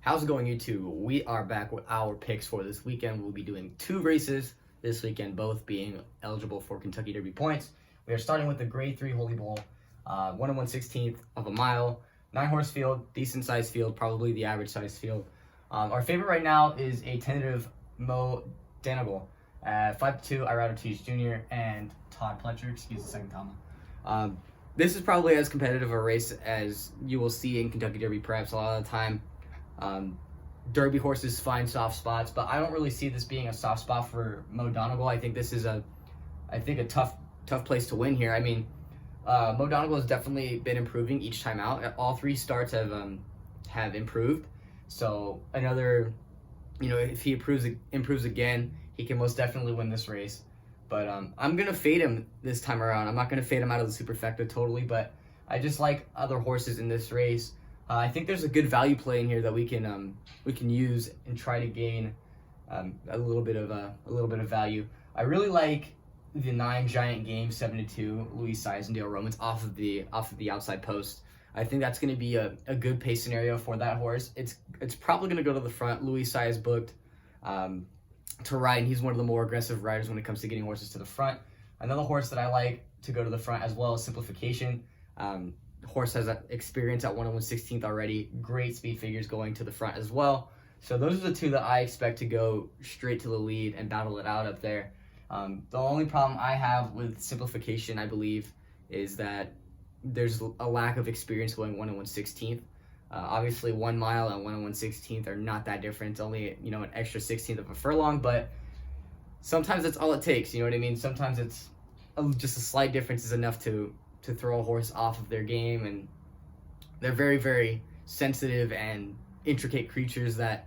How's it going, YouTube? We are back with our picks for this weekend. We'll be doing two races this weekend, both being eligible for Kentucky Derby points. We are starting with the Grade 3 Holy Bowl, 1 1/16th of a mile, 9-horse field, decent sized field, probably the average sized field. Our favorite right now is a tentative Mo Donegal, 5-2 Irad Ortiz Jr. and Todd Pletcher. Excuse the second comma. This is probably as competitive a race as you will see in Kentucky Derby, perhaps a lot of the time. Derby horses find soft spots, but I don't really see this being a soft spot for Mo Donegal. I think this is a tough place to win here. I mean, Mo Donegal has definitely been improving each time out. All three starts have improved. So another, if he improves again, he can most definitely win this race. But I'm gonna fade him this time around. I'm not gonna fade him out of the superfecta totally, but I just like other horses in this race. I think there's a good value play in here that we can use and try to gain a little bit of value. I really like the 9 Giant Game 7-2 Louis Saez and Dale Romans off of the outside post. I think that's going to be a good pace scenario for that horse. It's probably going to go to the front. Louis Saez booked to ride, and he's one of the more aggressive riders when it comes to getting horses to the front. Another horse that I like to go to the front as well is Simplification. Horse has experience at 1 1/16th already. Great speed figures going to the front as well. So those are the two that I expect to go straight to the lead and battle it out up there. The only problem I have with Simplification, I believe, is that there's a lack of experience going 1 1/16th. Obviously, 1 mile and 1 1/16th are not that different. It's only an extra 16th of a furlong, but sometimes that's all it takes. You know what I mean? Sometimes it's just a slight difference is enough to throw a horse off of their game, and they're very, very sensitive and intricate creatures that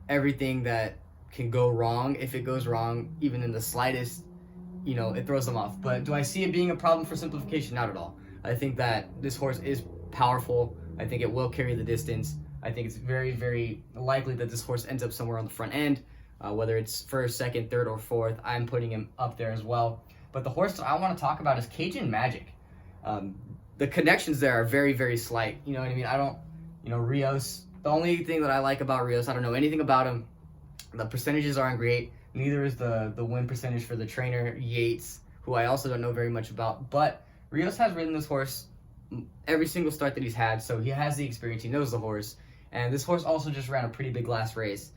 everything that can go wrong, if it goes wrong even in the slightest, it throws them off. But do I see it being a problem for Simplification? Not at all. I think that this horse is powerful. I think it will carry the distance. I think it's very, very likely that this horse ends up somewhere on the front end, whether it's first, second, third, or fourth. I'm putting him up there as well. But the horse that I want to talk about is Cajun Magic. The connections there are very, very slight. You know what I mean? I don't, Rios. The only thing that I like about Rios, I don't know anything about him. The percentages aren't great. Neither is the win percentage for the trainer, Yates, who I also don't know very much about. But Rios has ridden this horse every single start that he's had, so he has the experience. He knows the horse. And this horse also just ran a pretty big last race.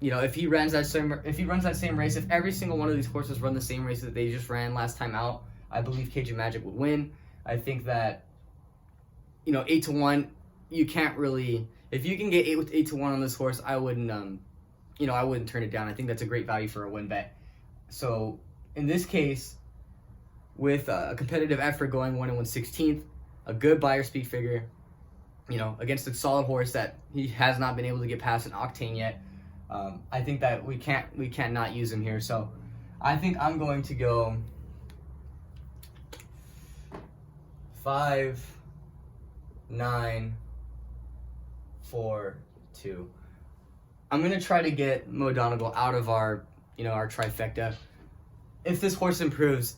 If he runs that same race, if every single one of these horses run the same race that they just ran last time out, I believe Cajun Magic would win. I think that, 8-1, you can't really, if you can get 8-1 on this horse, I wouldn't turn it down. I think that's a great value for a win bet. So in this case, with a competitive effort going 1 1/16th, a good buyer speed figure, against a solid horse that he has not been able to get past an Octane yet, I think that we can't not use him here. So I think I'm going to go 5, 9, 4, 2. I'm gonna try to get Mo Donegal out of our trifecta. If this horse improves,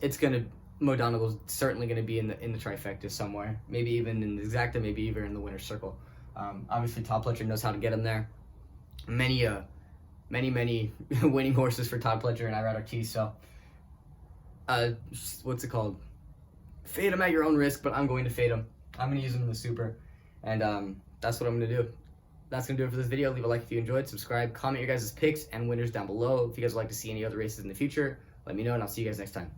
Mo Donegal's certainly gonna be in the trifecta somewhere. Maybe even in the exacta, maybe even in the winner's circle. Obviously, Todd Pletcher knows how to get him there. Many winning horses for Todd Pletcher and Irad Ortiz. So, what's it called? Fade him at your own risk, but I'm going to fade him. I'm going to use him in the super, and that's what I'm going to do. That's going to do it for this video. Leave a like if you enjoyed, subscribe, comment your guys' picks and winners down below. If you guys would like to see any other races in the future, let me know, and I'll see you guys next time.